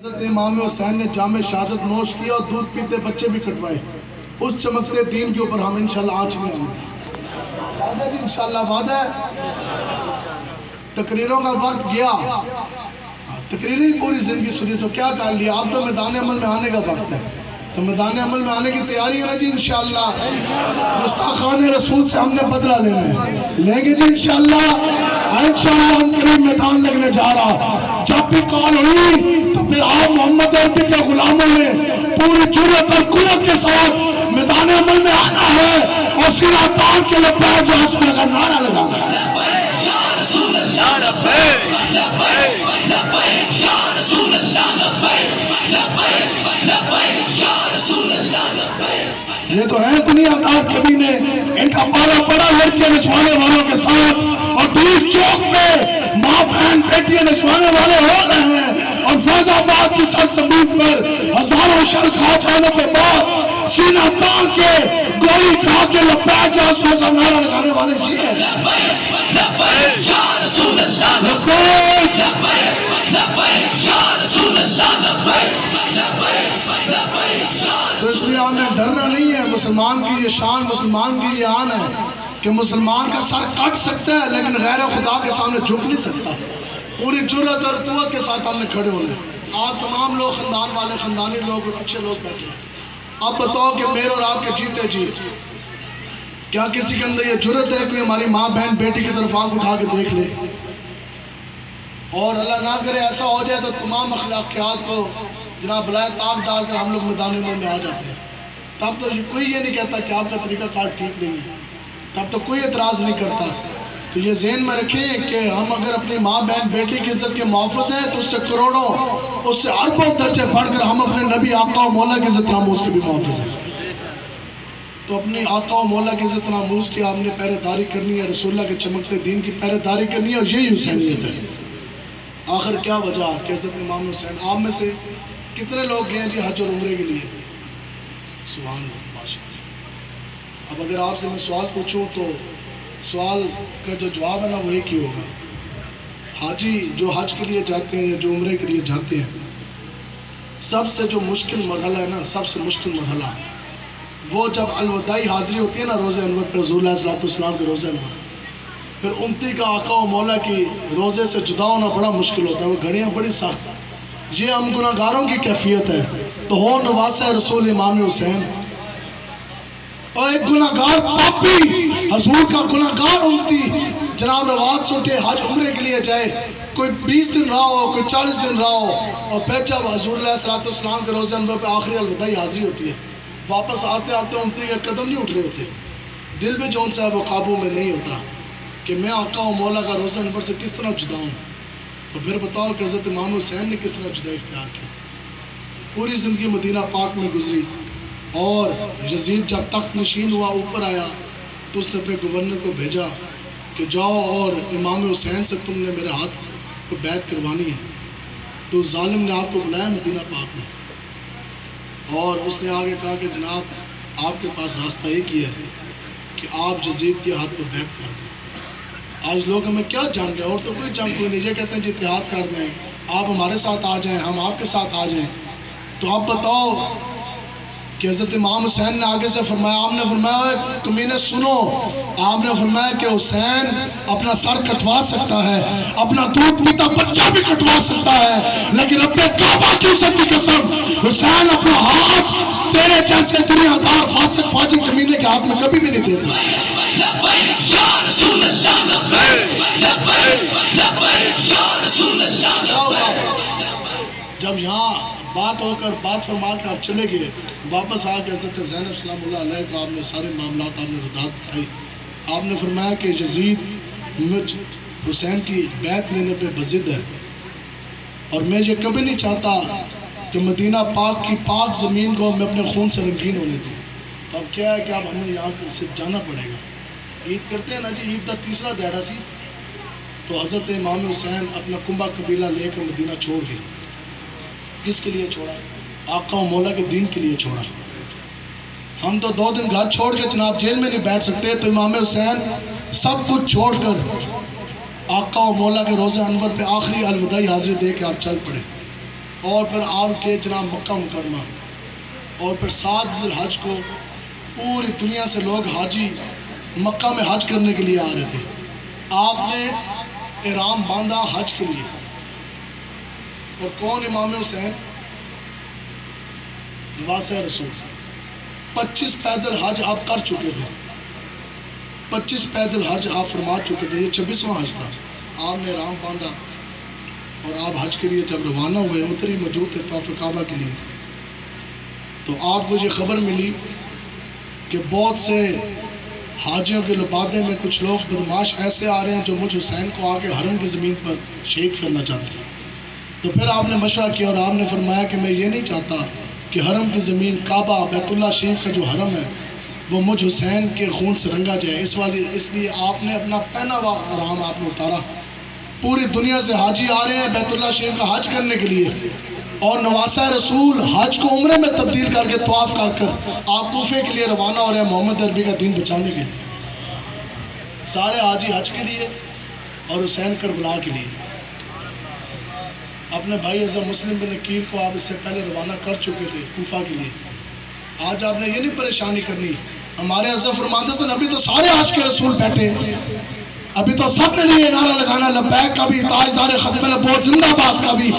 حضرت امام حسین نے جام شہادت نوش کیا اور دودھ پیتے بچے بھی کٹوائے. اس چمکتے دین کے اوپر ہم انشاءاللہ آنچ نہیں آئیں گے. وعدہ بھی انشاءاللہ وعدہ ہے. تقریروں کا وقت گیا, تقریری پوری زندگی سنی تو کیا کر لیا. اب تو میدان عمل میں آنے کا وقت ہے, تو میدان عمل میں آنے کی تیاری ہے نا جی انشاءاللہ. گستاخان رسول سے ہم نے بدلہ لینا ہے, لیں گے جی انشاءاللہ. انشاءاللہ ہم قریب میدان لگنے جا رہا. جب بھی کال ہوئی تو پھر آپ محمد عربی کے غلاموں نے پوری جرأت اور قوت کے ساتھ میدان عمل میں آنا ہے اور سینہ تان کے لبیک جو حسن کا نعرہ لگانا ہے. یہ تو ہے دنیا دار کبھی نے ان کا پالا پڑا لڑکے نچوانے والوں کے ساتھ, اور دور چوک میں ماں بہن بیٹیاں نچوانے والے ہو رہے ہیں, اور فیض آباد کی سرزمین پر ہزاروں شر کھا جانے کے بعد سینہ تان کے گولی کھا کے لبیک یا رسول کا نعرہ لگانے والے جی ہیں. تو اس لیے ہمیں ڈرنا نہیں ہے. مسلمان کی یہ شان, مسلمان کی یہ آن ہے کہ مسلمان کا سر کٹ سکتا ہے لیکن غیر خدا کے سامنے جھک نہیں سکتا. پوری جرأت اور قوت کے ساتھ ہم نے کھڑے ہونے. آپ تمام لوگ خاندان والے, خاندانی لوگ اور اچھے لوگ بیٹھے. اب بتاؤ کہ میرے اور آپ کے جیتے جی کیا کسی کے اندر یہ جرأت ہے کہ ہماری ماں بہن بیٹی کی طرف آنکھ اٹھا کے دیکھ لے؟ اور اللہ نہ کرے ایسا ہو جائے تو تمام اخلاقیات کو جناب بلائے تاک ڈال کر ہم لوگ میدان عمل میں آ جاتے ہیں. تب تو کوئی یہ نہیں کہتا کہ آپ کا طریقہ کار ٹھیک نہیں ہے, تب تو کوئی اعتراض نہیں کرتا. تو یہ ذہن میں رکھیں کہ ہم اگر اپنی ماں بہن بیٹی کی عزت کے محافظ ہیں تو اس سے کروڑوں, اس سے اربوں درجے بڑھ کر ہم اپنے نبی آقا و مولا کی عزت ناموز کے بھی محافظ ہیں. تو اپنی آقا و مولا کی عزت ناموز کی آپ نے پہرے داری کرنی ہے, رسول اللہ کے چمکتے دین کی پہرے داری کرنی ہے, اور یہی حسینیت ہے. آخر کیا وجہ کہ حضرت امام حسین, آپ میں سے کتنے لوگ گئے جی حج اور عمرے کے لیے؟ سبحان اللہ, ماشاءاللہ. اب اگر آپ سے میں سوال پوچھوں تو سوال کا جو جواب ہے نا وہ ایک ہی ہوگا. حاجی جو حج کے لیے جاتے ہیں یا جو عمرے کے لیے جاتے ہیں, سب سے جو مشکل مرحلہ ہے نا, سب سے مشکل مرحلہ وہ جب الوداعی حاضری ہوتی ہے نا روزہ انور پر, حضور علیہ الصلوۃ والسلام کے روزہ انور, پھر امتی کا آقا و مولا کی روزے سے جدا ہونا بڑا مشکل ہوتا ہے. وہ گھڑیاں بڑی سخت. یہ ہم گناہگاروں کی کیفیت ہے. تو ہو نواسہ رسول امام حسین, اور ایک گناہگار پاپی حضور کا گناہگار امتی جناب روات سے اٹھے حج عمرے کے لیے جائے, کوئی 20 دن رہا ہو, کوئی 40 دن رہا ہو, اور پھر جب حضور علیہ الصلوۃ والسلام کے روزہ انور پہ آخری الوداعی حاضری ہوتی ہے, واپس آتے آتے امتی کے قدم نہیں اٹھ رہے ہوتے. دل میں جون سا ہے وہ قابو میں نہیں ہوتا کہ میں آقا و مولا کا روزہ انور سے کس طرح جدا ہوں. تو پھر بتاؤ کہ حضرت امام حسین نے کس طرح جدائی اختیار کی. پوری زندگی مدینہ پاک میں گزری, اور یزید جب تخت نشین ہوا اوپر آیا تو اس نے اپنے گورنر کو بھیجا کہ جاؤ اور امام حسین سے تم نے میرے ہاتھ کو بیعت کروانی ہے. تو ظالم نے آپ کو بلایا مدینہ پاک میں, اور اس نے آگے کہا کہ جناب آپ کے پاس راستہ ایک ہی ہے کہ آپ یزید کے ہاتھ پہ بیعت کر دیں. آج لوگ ہمیں کیا جان گئے, اور تو کوئی جان کوئی نہیں. یہ کہتے ہیں جی اتحاد کر دیں, آپ ہمارے ساتھ آ جائیں, ہم آپ کے ساتھ آ جائیں. تو آپ بتاؤ کہ حضرت امام حسین نے آگے سے فرمایا, آپ نے فرمایا کمینے سنو, آپ نے فرمایا کہ حسین اپنا سر کٹوا سکتا ہے, اپنا دودھ پیتا بچہ بھی کٹوا سکتا ہے, لیکن اپنے کعبہ کی عزت کی قسم حسین اپنا ہاتھ تیرے جیسے دنیا دار فاسق فاجر کمینے کے ہاتھ میں کبھی بھی نہیں دے سکتا. جب یہاں بات ہو کر بات فرما کے آپ چلے گئے, واپس آ کے حضرت زینب سلام اللہ علیہ کو آپ نے سارے معاملات آپ نے رداد بتائی. آپ نے فرمایا کہ یزید مجھ حسین کی بیعت لینے پہ بضد ہے, اور میں یہ کبھی نہیں چاہتا کہ مدینہ پاک کی پاک زمین کو میں اپنے خون سے رنگین ہونے دوں. تو اب کیا ہے کہ اب ہمیں یہاں سے جانا پڑے گا. عید کرتے ہیں نا جی, عید کا تیسرا دہڑا سی, تو حضرت امام حسین اپنا کنبہ قبیلہ لے کر مدینہ چھوڑ گئے. کس کے لیے چھوڑا؟ آقا و مولا کے دین کے لیے چھوڑا. ہم تو 2 دن گھر چھوڑ کے جناب جیل میں نہیں بیٹھ سکتے, تو امام حسین سب کچھ چھوڑ کر آقا و مولا کے روزہ انور پہ آخری الوداعی حاضری دے کے آپ چل پڑے. اور پھر آپ کے جناب مکہ مکرمہ، اور پھر 7 ذی الحج کو پوری دنیا سے لوگ حاجی مکہ میں حج کرنے کے لیے آ رہے تھے۔ آپ نے احرام باندھا حج کے لیے، اور کون امام حسین؟ نواسہ رسول۔ 25 پیدل حج آپ کر چکے تھے، 25 پیدل حج آپ فرما چکے تھے، یہ 26واں حج تھا۔ آپ نے احرام باندھا اور آپ حج کے لیے جب روانہ ہوئے، اتر ہی موجود تھے طواف کعبہ کے لیے، تو آپ کو یہ خبر ملی کہ بہت سے حاجیوں کے لبادے میں کچھ لوگ بدماش ایسے آ رہے ہیں جو مجھ حسین کو آ کے حرم کی زمین پر شہید کرنا چاہتے ہیں۔ تو پھر آپ نے مشورہ کیا اور آپ نے فرمایا کہ میں یہ نہیں چاہتا کہ حرم کی زمین کعبہ بیت اللہ شریف کا جو حرم ہے وہ مجھ حسین کے خون سے رنگا جائے، اس لیے آپ نے اپنا پہنا ہوا احرام آپ نے اتارا۔ پوری دنیا سے حاجی آ رہے ہیں بیت اللہ شریف کا حج کرنے کے لیے، اور نواسہ رسول حج کو عمرے میں تبدیل کر کے طواف کر آپ کوفے کے لیے روانہ ہو رہے ہیں محمد عربی کا دین بچانے کے لیے۔ سارے حاجی حج کے لیے اور حسین کربلا کے لیے۔ اپنے بھائی اعظم مسلم بن عقیل کو آپ اس سے پہلے روانہ کر چکے تھے کوفہ کے لیے۔ آج آپ نے یہ نہیں پریشانی کرنی، ہمارے اعظم فرماتے ہیں ابھی تو سارے عاشق رسول بیٹھے ہیں، ابھی تو سب نے نہیں نعرہ لگانا لبیک کا بھی، تاجدار ختم نبوت زندہ باد کا بھی۔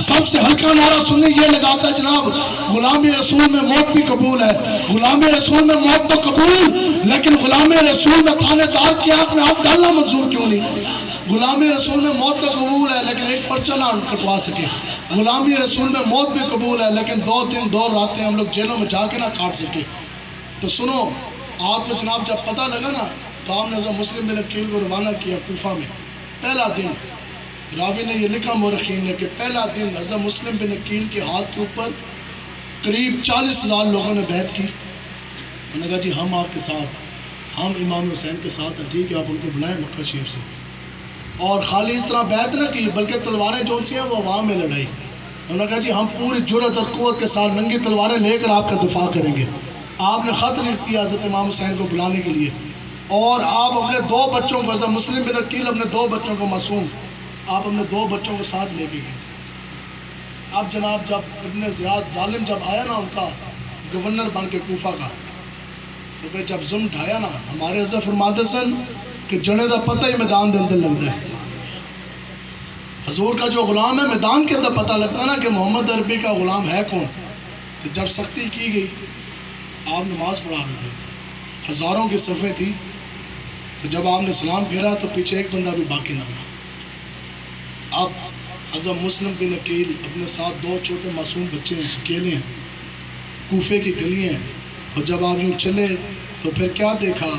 سب سے ہلکا نعرہ سننے یہ لگاتا ہے جناب غلامی رسول میں موت بھی قبول ہے، غلامی رسول میں موت تو قبول، لیکن غلامی رسول میں تھانے دار کی آنکھ میں آپ ڈالنا منظور کیوں نہیں؟ غلامی رسول میں موت تو قبول ہے لیکن ایک پرچہ نہ کٹوا سکے، غلامی رسول میں موت بھی قبول ہے لیکن 2 دن 2 راتیں ہم لوگ جیلوں میں جا کے نہ کاٹ سکے۔ تو سنو، آپ کو جناب جب پتہ لگا نا تو آپ نے اعظم مسلم بن عقیل کو روانہ کیا کوفہ میں۔ پہلا دن راوی نے یہ لکھا مورخین نے کہ پہلا دن اعظم مسلم بن عقیل کے ہاتھ کے اوپر قریب 40,000 لوگوں نے بیعت کی۔ انہوں نے کہا جی ہم آپ کے ساتھ، ہم امام حسین کے ساتھ ہیں، ٹھیک ہے آپ ان کو بلائیں مکہ شریف سے۔ اور خالی اس طرح بیعت نہ کی بلکہ تلواریں جو سی ہیں وہ عوام میں لڑائی۔ انہوں نے کہا جی ہم پوری جرأت اور قوت کے ساتھ ننگی تلواریں لے کر آپ کا دفاع کریں گے۔ آپ نے خط لکھ دیا حضرت امام حسین کو بلانے کے لیے، اور آپ اپنے 2 بچوں کو، اعظم مسلم بن عقیل اپنے 2 بچوں کو معصوم، آپ اپنے 2 بچوں کو ساتھ لے کے گئے۔ اب جناب جب ابن زیاد ظالم جب آیا نا ان کا گورنر بن کے کوفہ کا، تو پھر جب ظلم ڈھایا نا، ہمارے حضرت فرماتے سن کہ جنے دا پتہ ہی میدان دے اندر لگتا ہے۔ حضور کا جو غلام ہے میدان کے اندر پتہ لگتا ہے نا کہ محمد عربی کا غلام ہے کون۔ تو جب سختی کی گئی، آپ نماز پڑھا رہے تھے، ہزاروں کی صفیں تھی، تو جب آپ نے سلام پھیرا تو پیچھے ایک بندہ بھی باقی نہ رہا۔ اب اعظم مسلم بن عقیل اپنے ساتھ 2 چھوٹے معصوم بچے ہیں، اکیلے ہیں، کوفے کی گلیاں ہیں، اور جب آپ یوں چلے تو پھر کیا دیکھا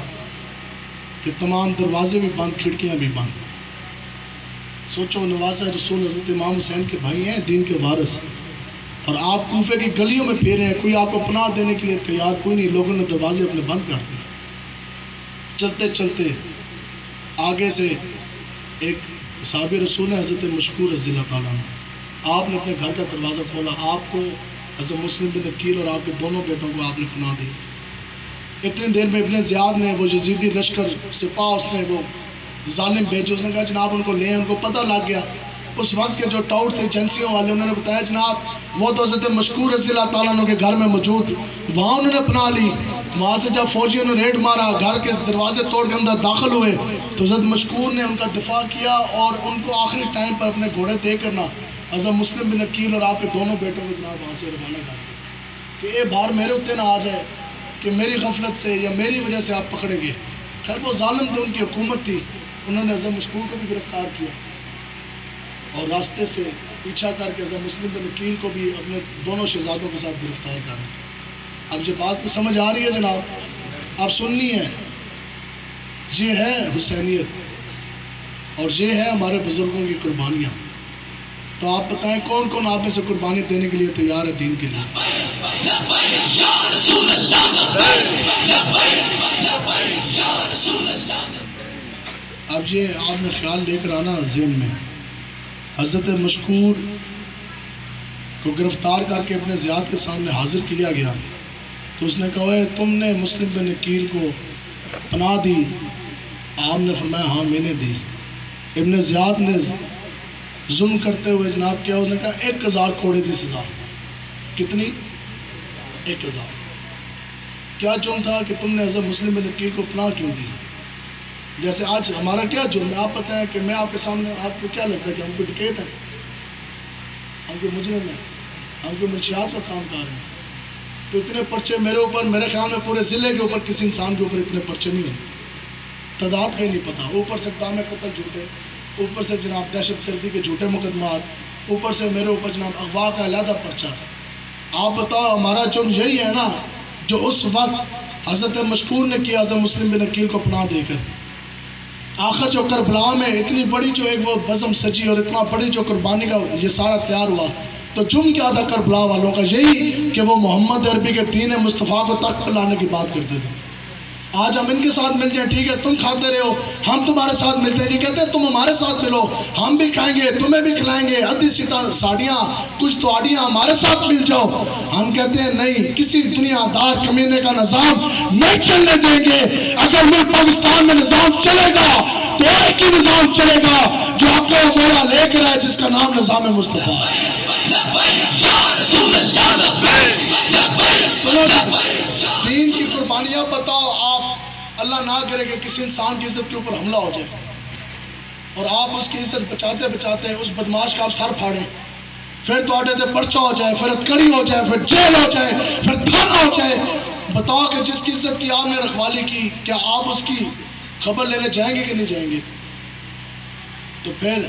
کہ تمام دروازے بھی بند، کھڑکیاں بھی بند۔ سوچو نواسہ رسول حضرت امام حسین کے بھائی ہیں، دین کے وارث، اور آپ کوفے کی گلیوں میں پھیرے ہیں، کوئی آپ کو پناہ دینے کے لیے تیار کوئی نہیں، لوگوں نے دروازے اپنے بند کر دیے۔ چلتے چلتے آگے سے ایک صحابی رسول ہے حضرت مشکور رضی اللہ تعالیٰ عنہ، آپ نے اپنے گھر کا دروازہ کھولا، آپ کو حضرت مسلم بن عقیل اور آپ کے دونوں بیٹوں کو آپ نے پناہ دی۔ اتنی دیر میں ابن زیاد نے وہ یزیدی لشکر سپاہ اس نے وہ ظالم بھیجے، اس نے کہا جناب ان کو لیں، ان کو پتہ لگ گیا۔ اس وقت کے جو ٹاؤٹ تھے ایجنسیوں والے، انہوں نے بتایا جناب وہ تو حضرت مشکور رضی اللہ تعالیٰ عنہ کے گھر میں موجود، وہاں انہوں نے پناہ لی۔ وہاں سے جب فوجیوں نے ریڈ مارا، گھر کے دروازے توڑ کے اندر داخل ہوئے، تو حضرت مشکور نے ان کا دفاع کیا اور ان کو آخری ٹائم پر اپنے گھوڑے دے کرنا حضرت مسلم بن عقیل اور آپ کے دونوں بیٹوں کو جناب وہاں سے روانہ کر دیا کہ یہ بار میرے اتنے نہ آ جائے کہ میری غفلت سے یا میری وجہ سے آپ پکڑیں گے۔ خیر وہ ظالم تھے، ان کی حکومت تھی، انہوں نے حضرت مشکور کو بھی گرفتار کیا اور راستے سے پیچھا کر کے حضرت مسلم بن عقیل کو بھی اپنے دونوں شہزادوں کے ساتھ گرفتار کر۔ اب یہ بات کو سمجھ آ رہی ہے جناب، آپ سننی ہے، یہ ہے حسینیت اور یہ ہے ہمارے بزرگوں کی قربانیاں۔ تو آپ بتائیں کون کون آپ میں سے قربانی دینے کے لیے تیار ہے دین کے لیے؟ اب یہ آپ نے خیال لے کر آنا ذہن میں، حضرت مشکور کو گرفتار کر کے اپنے زیاد کے سامنے حاضر کیا گیا، تو اس نے کہا ہے تم نے مسلم بن عقیل کو پناہ دی؟ آپ نے فرمایا ہاں میں نے دی۔ ابن زیاد نے ظلم کرتے ہوئے جناب کیا انہوں نے کہا 1000 کوڑے دی سزا. کتنی؟ 1000. کیا جرم تھا کہ تم نے حضرت مسلم بن عقیل کو پناہ کیوں دی؟ جیسے آج ہمارا کیا جرم ہے؟ آپ پتہ ہے کہ میں آپ کے سامنے، آپ کو کیا لگتا ہے کہ ہم کو ڈکیت ہیں، ہم کو مجرم ہیں، ہم کو منشیات کا کام کر رہے ہیں؟ تو اتنے پرچے میرے اوپر، میرے خیال میں پورے ضلع کے اوپر کسی انسان کے اوپر اتنے پرچے نہیں ہیں، تعداد کا ہی نہیں پتہ. اوپر سے اقدام قتل جھوٹے، اوپر سے جناب دہشت گردی کے جھوٹے مقدمات، اوپر سے میرے اوپر جناب اغوا کا علیحدہ پرچہ. آپ بتاؤ ہمارا جرم یہی ہے نا جو اس وقت حضرت مشکور نے کیا حضرت مسلم بن عقیل کو پناہ دے کر. آخر جو کربلا میں اتنی بڑی جو ایک وہ بزم سجی اور اتنا بڑی جو قربانی کا یہ سارا تیار ہوا، تو جرم کیا تھا کربلا والوں کا؟ یہی کہ وہ محمد عربی کے دین مصطفیٰ کو تخت پر لانے کی بات کرتے تھے. آج ہم ان کے ساتھ مل جائیں، ٹھیک ہے تم کھاتے رہو، ہم تمہارے ساتھ ملتے ہیں. یہ کہتے ہیں تم ہمارے ساتھ ملو، ہم بھی کھائیں گے، تمہیں بھی کھلائیں گے، ادھی ساڑیاں کچھ تو آڑیاں ہمارے ساتھ مل جاؤ. ہم کہتے ہیں نہیں، کسی دنیا دار کمینے کا نظام نہیں چلنے دیں گے. اگر ملک پاکستان میں نظام چلے گا تو ایک ہی نظام چلے گا جو حق و مولا لے کر ہے، جس کا نام نظام مصطفیٰ ہے. دین کی قربانیاں بتاؤ. آپ اللہ نہ کرے کہ کسی انسان کی عزت کے اوپر حملہ ہو جائے اور آپ اس کی عزت بچاتے بچاتے اس بدماش کا آپ سر پھاڑیں، پھر تو آٹے تے پرچہ ہو جائے، پھر ہتکڑی ہو جائے، پھر جیل ہو جائے، پھر دھرنا ہو جائے. بتاؤ کہ جس کی عزت کی آپ نے رکھوالی کی، کیا آپ اس کی خبر لینے جائیں گے کہ نہیں جائیں گے؟ تو پھر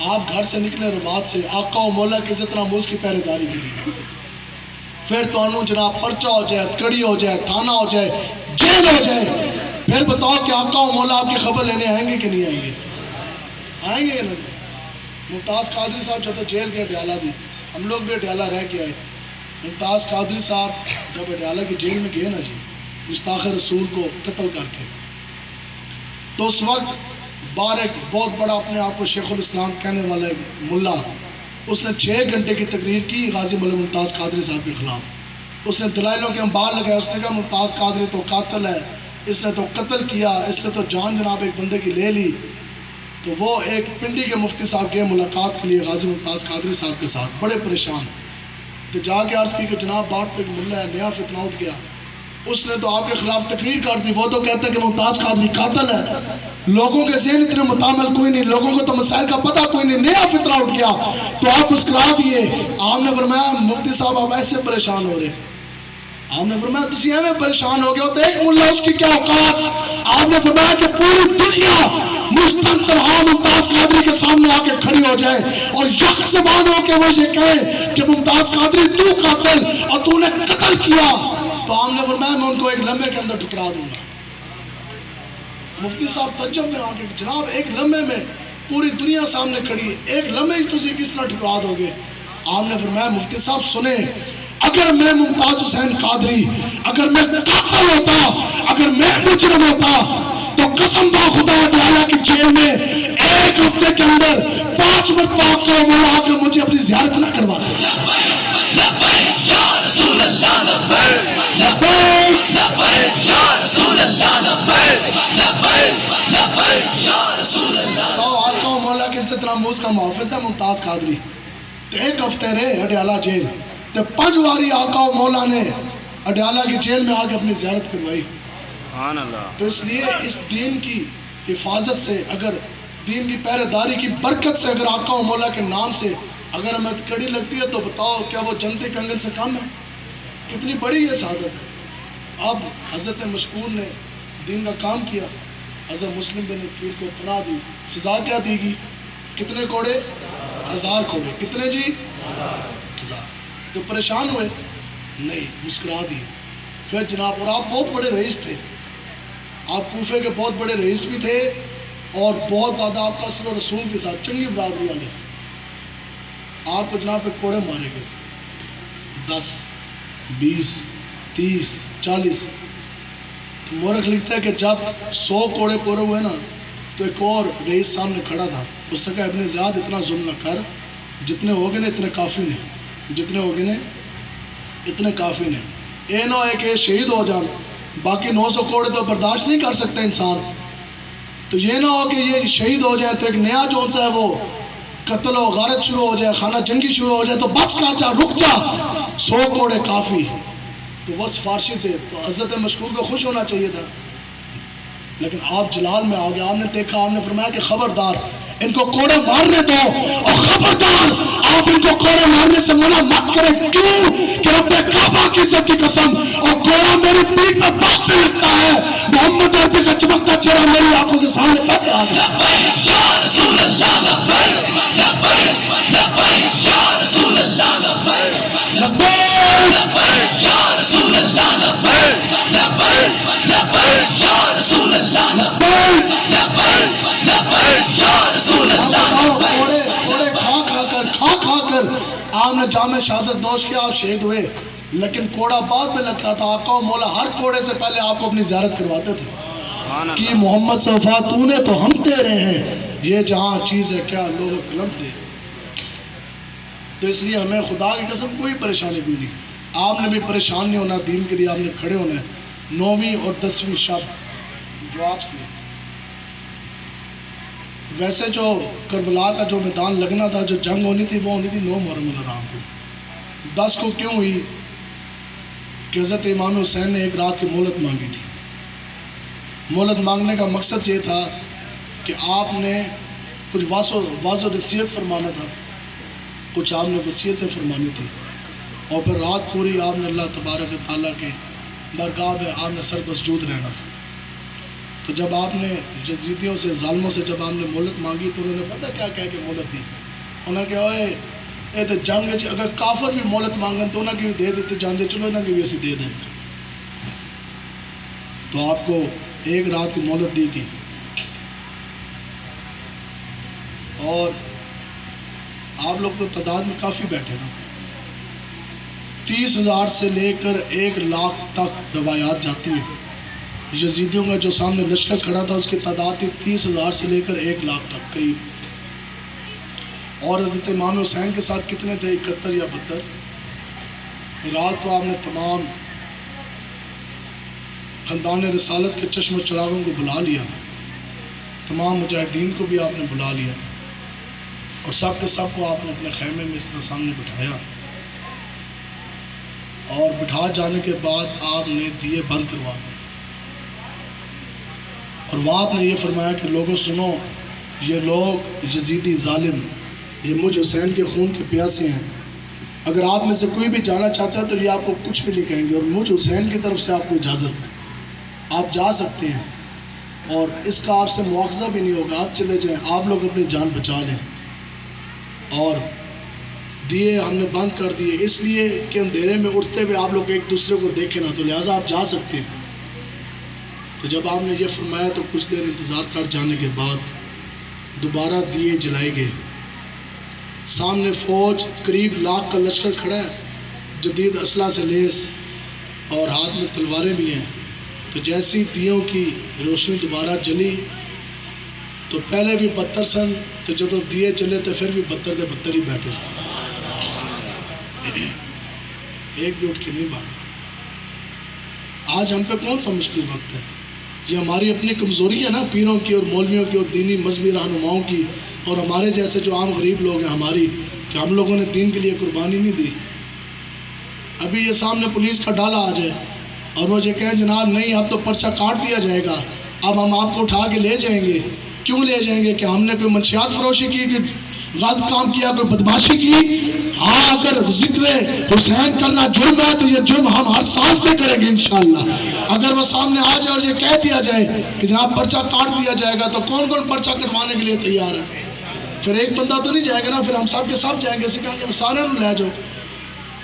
آپ گھر سے نکلے روات سے آقا و مولا کی عزت ناموز کی پہرے داری کے لیے، پھر تو انہوں جناب پرچہ ہو جائے، ہتکڑی ہو جائے، تھانہ ہو جائے، جیل ہو جائے. پھر بتاؤ کہ آقا و مولا آپ کی خبر لینے آئیں گے کہ نہیں آئیں گے؟ آئیں گے نا. ممتاز قادری صاحب جو تو جیل کے اڈیالہ دی، ہم لوگ بھی اڈیالہ رہ کے آئے. ممتاز قادری صاحب جب اڈیالہ کی جیل میں گئے نا جی، گستاخ رسول کو قتل کر کے، تو اس وقت باہر ایک بہت بڑا اپنے آپ کو شیخ الاسلام کہنے والا ایک ملا، اس نے 6 گھنٹے کی تقریر کی غازی مولا ممتاز قادری صاحب کے خلاف. اس نے دلائلوں کے انبار لگایا. اس نے کہا ممتاز قادری تو قاتل ہے، اس نے تو قتل کیا، اس نے تو جان جناب ایک بندے کی لے لی. تو وہ ایک پنڈی کے مفتی صاحب گئے ملاقات کے لیے غازی ممتاز قادری صاحب کے ساتھ، بڑے پریشان. تو جا کے عرض کی کہ جناب بات پہ ایک ملا ہے، نیا فتنہ اٹھ گیا، اس نے تو آپ کے خلاف تقریر کر دی. وہ تو کہتا ہے کہ ممتاز قادری قاتل ہے. لوگوں کے ذہن اتنے متعامل کوئی نہیں، لوگوں کو تو مسائل کا پتہ کوئی نہیں، نیا فتنہ اٹھ گیا. تو آپ مسکرا دیے. آپ نے فرمایا مفتی صاحب آپ ایسے پریشان ہو رہے. آپ نے فرمایا تسی ایویں پریشان ہو گئے ہو تو ایک ملا اس کی کیا اوقات. آپ نے فرمایا کہ پوری دنیا مستنطر ممتاز قادری کے سامنے آ کے کھڑی ہو جائے اور یک زبان ہو کے وہ یہ کہے کہ ممتاز قادری تو قاتل اور تو نے قتل کیا، تو آپ نے فرمایا میں ان کو ایک لمحے کے اندر ٹھکرا دوں گا. مفتی صاحب تجب میں آ کے جناب ایک لمحے میں پوری دنیا سامنے کھڑی ہے، ایک لمحے تسی کس طرح ٹھکرا دو گے؟ آپ نے فرمایا مفتی صاحب سنیں، اگر میں ممتاز حسین قادری اگر میں قاتل ہوتا، اگر میں مجرم ہوتا تو قسم با خدا تعالیٰ کی جیل میں 1 ہفتے کے اندر 5 مرتبہ آقا مولا آ کے مجھے اپنی زیارت نہ کروا دے. آقا مولا کی عزت ناموز کا محافظ ہے ممتاز قادری. 1 ہفتے رہے اڈیالہ جیل، تو 5 واری آقا و مولا نے اڈیالہ کی جیل میں آ کے اپنی زیارت کروائی. تو اس لیے اس دین کی حفاظت سے، اگر دین کی پہرے داری کی برکت سے، اگر آقا و مولا کے نام سے اگر ہمیں کڑی لگتی ہے تو بتاؤ کیا وہ جنتی کنگن سے کم ہے؟ کتنی بڑی یہ سعادت ہے. اب حضرت مشکور نے دین کا کام کیا، حضرت مسلم بن عقیل کو پناہ دی. سزا کیا دی گی؟ کتنے کوڑے؟ 1000 کوڑے. کتنے جی؟ 1000. تو پریشان ہوئے؟ نہیں، مسکرا دیے. پھر جناب، اور آپ بہت بڑے رئیس تھے، آپ کوفے کے بہت بڑے رئیس بھی تھے اور بہت زیادہ آپ کا اثر و رسوم کے ساتھ چنگی برادری والے. آپ کو جناب پہ کوڑے مارے گئے 10 20 30 40. تو مورخ لکھتا ہے کہ جب 100 کوڑے پورے ہوئے نا تو ایک اور رئیس سامنے کھڑا تھا. اس نے کہا ابن زیاد اتنا ظلم نہ کر، جتنے ہو گئے نا اتنے کافی نے، جتنے ہو گئے نا اتنے کافی نے. اے نہ ہے کہ شہید ہو جان، باقی 900 کوڑے تو برداشت نہیں کر سکتا انسان. تو یہ نہ ہو کہ یہ شہید ہو جائے تو ایک نیا جون سا ہے وہ قتل و غارت شروع ہو جائے، خانہ جنگی شروع ہو جائے تو بس کر جا، رک جا، 100 کوڑے کافی. تو بس فارسی تھے تو حضرت مشکور کو خوش ہونا چاہیے تھا، لیکن آپ جلال میں آ گیا. آپ نے دیکھا، آپ نے فرمایا کہ خبردار ان کو کوڑے مارنے دو، اور خبردار آپ ان کو کوڑے مارنے سے منع مت کریں. کیوں کہ رب کعبہ کی عزت کی قسم، اور کوڑا میری پیٹھ پر بات پہ لگتا ہے، محمد عربی کا چمکتا چہرہ میری آنکھوں کے سامنے پہ آ گیا. آپ نے جامع شہادت نوش کیا، آپ شہید ہوئے، لیکن کوڑا بعد میں لگتا تھا. آقا و مولا ہر کوڑے سے پہلے آپ کو اپنی زیارت کرواتے تھے کہ محمد سے وفا تو نے تو ہم تیرے ہیں، یہ جہاں چیز ہے کیا لوہ قلم دے. تو اس لیے ہمیں خدا کی قسم کوئی پریشانی کوئی نہیں. آپ نے بھی پریشان نہیں ہونا، دین کے لیے آپ نے کھڑے ہونا ہے. 9ویں اور 10ویں شب جو آج کی، ویسے جو کربلا کا جو میدان لگنا تھا، جو جنگ ہونی تھی، وہ ہونی تھی 9 محرم الحرام کو. 10 کو کیوں ہوئی کہ حضرت امام حسین نے ایک رات کی مہلت مانگی تھی. مہلت مانگنے کا مقصد یہ تھا کہ آپ نے کچھ واضح و نصیحت فرمانا تھا، کچھ آپ نے وصیتیں فرمانی تھی، اور پھر رات پوری آپ نے اللہ تبارک و تعالیٰ کے بارگاہ میں آپ نے سر مسجود رہنا تھا. تو جب آپ نے یزیدیوں سے، ظالموں سے جب آپ نے مہلت مانگی تو انہوں نے پتہ کیا کہہ کے مہلت دی؟ انہوں نے کہا اے تو جنگ ہے، اگر کافر بھی مہلت مانگن تو انہوں کی بھی دے دیتے، جان دے چلو انہوں کی بھی ایسی دے دیں. تو آپ کو ایک رات کی مہلت دی گئی، اور آپ لوگ تو تعداد میں کافی بیٹھے تھے. 30,000 سے لے کر 1,00,000 تک روایات جاتی ہیں. یزیدیوں کا جو سامنے لشکر کھڑا تھا اس کی تعداد تھی 30,000 سے لے کر 1,00,000 تک قریب. اور حضرت امام حسین کے ساتھ کتنے تھے؟ 71 یا 72. رات کو آپ نے تمام خاندان رسالت کے چشم و چراغوں کو بلا لیا، تمام مجاہدین کو بھی آپ نے بلا لیا، اور سب کے سب کو آپ نے اپنے خیمے میں اس طرح سامنے بٹھایا. اور بٹھا جانے کے بعد آپ نے دیے بند کروا دیے، اور وہاں آپ نے یہ فرمایا کہ لوگوں سنو، یہ لوگ یزیدی ظالم، یہ مجھ حسین کے خون کے پیاسے ہیں. اگر آپ میں سے کوئی بھی جانا چاہتا ہے تو یہ آپ کو کچھ بھی نہیں کہیں گے، اور مجھ حسین کی طرف سے آپ کو اجازت ہے، آپ جا سکتے ہیں، اور اس کا آپ سے مواخذہ بھی نہیں ہوگا، آپ چلے جائیں، آپ لوگ اپنی جان بچا لیں. اور دیے ہم نے بند کر دیے اس لیے کہ اندھیرے میں اٹھتے ہوئے آپ لوگ ایک دوسرے کو دیکھیں نہ، تو لہٰذا آپ جا سکتے ہیں. تو جب آپ نے یہ فرمایا تو کچھ دیر انتظار کر جانے کے بعد دوبارہ دیے جلائے گئے. سامنے فوج قریب 1,00,000 کا لشکر کھڑا ہے، جدید اسلحہ سے لیس، اور ہاتھ میں تلواریں بھی ہیں. تو جیسی دیوں کی روشنی دوبارہ جلی تو پہلے بھی 72 سن، تو جب دیے جلے تو پھر بھی 72 ہی بیٹھے سن، ایک بھی اٹھ کے نہیں بات. آج ہم پہ کون سا مشکل وقت ہے؟ یہ ہماری اپنی کمزوری ہے نا، پیروں کی اور مولویوں کی اور دینی مذہبی رہنماؤں کی، اور ہمارے جیسے جو عام غریب لوگ ہیں ہماری، کہ ہم لوگوں نے دین کے لیے قربانی نہیں دی. ابھی یہ سامنے پولیس کا ڈالا آ جائے اور وہ یہ کہیں جناب نہیں اب تو پرچہ کاٹ دیا جائے گا، اب ہم آپ کو اٹھا کے لے جائیں گے. کیوں لے جائیں گے؟ کہ ہم نے کوئی منشیات فروشی کی، کہ غلط کام کیا، کوئی بدماشی کی؟ ہاں، اگر ذکر حسین کرنا جرم ہے تو یہ جرم ہم ہر سانس پہ کریں گے انشاءاللہ. اگر وہ سامنے آ جائے اور یہ کہہ دیا جائے کہ جناب پرچہ کاٹ دیا جائے گا، تو کون کون پرچہ کٹوانے کے لیے تیار ہے؟ پھر ایک بندہ تو نہیں جائے گا نا، پھر ہم سب کے سب جائیں گے، اسے کہیں گے سارے لے جاؤ.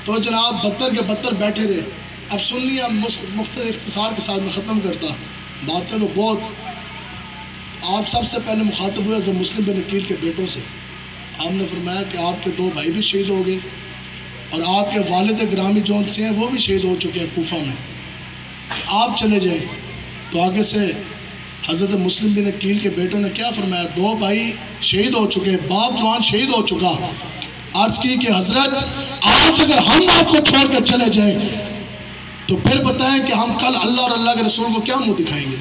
تو جناب 72 کے 72 بیٹھے رہے. اب سن لیا مفت اختصار کے ساتھ میں ختم کرتا، باتیں تو بہت. آپ سب سے پہلے مخاطب ہوئے حضرت مسلم بن عقیل کے بیٹوں سے. آپ نے فرمایا کہ آپ کے 2 بھائی بھی شہید ہو گئے، اور آپ کے والد گرامی جو ان سے ہیں وہ بھی شہید ہو چکے ہیں کوفہ میں، آپ چلے جائیں. تو آگے سے حضرت مسلم بن عقیل کے بیٹوں نے کیا فرمایا؟ 2 بھائی شہید ہو چکے، باپ جوان شہید ہو چکا. عرض کی کہ حضرت آج اگر ہم آپ کو چھوڑ کر چلے جائیں تو پھر بتائیں کہ ہم کل اللہ اور اللہ کے رسول کو کیا منہ دکھائیں گے؟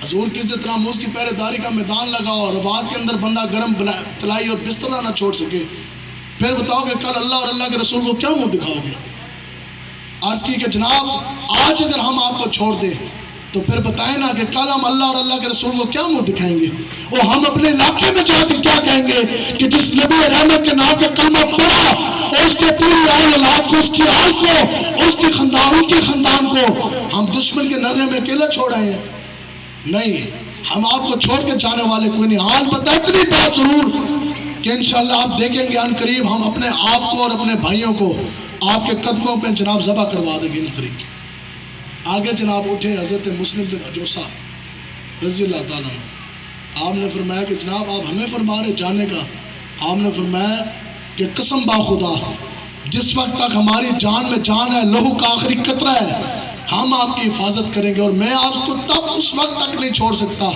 حضور کی عزت ناموز کی پہرے داری کا میدان لگاؤ اور رات کے اندر بندہ گرم تلائی اور بستر نہ چھوڑ سکے، پھر بتاؤ کہ کل اللہ اور اللہ کے رسول کو کیا منہ دکھاؤ گے؟ عرض کی کہ جناب آج اگر ہم آپ کو چھوڑ دیں تو پھر بتائیں نا کہ کل ہم اللہ اور اللہ کے رسول کو کیا منہ دکھائیں گے؟ اور ہم اپنے علاقے میں جا کے کیا کہیں گے کہ جس نبی رحمت کے نام کا کلمہ پڑھا اور اس کے پوری اولاد کو، اس کی آل کو، اس کے خاندان کو ہم دشمن کے نرنے میں اکیلا چھوڑ آئے ہیں؟ نہیں، ہم آپ کو چھوڑ کے جانے والے کوئی نہیں۔ حال بتا اتنی بات ضرور کہ انشاءاللہ آپ دیکھیں گے ان قریب ہم اپنے آپ کو اور اپنے بھائیوں کو آپ کے قدموں پہ جناب ذبح کروا دیں گے ان قریب۔ آگے جناب اٹھے حضرت مسلم بن عجوسہ رضی اللہ تعالیٰ عنہ، آپ نے فرمایا کہ جناب آپ ہمیں فرما رہے جانے کا؟ آپ نے فرمایا کہ قسم با خدا جس وقت تک ہماری جان میں جان ہے، لہو کا آخری قطرہ ہے، ہم آپ کی حفاظت کریں گے، اور میں آپ کو تب اس وقت تک نہیں چھوڑ سکتا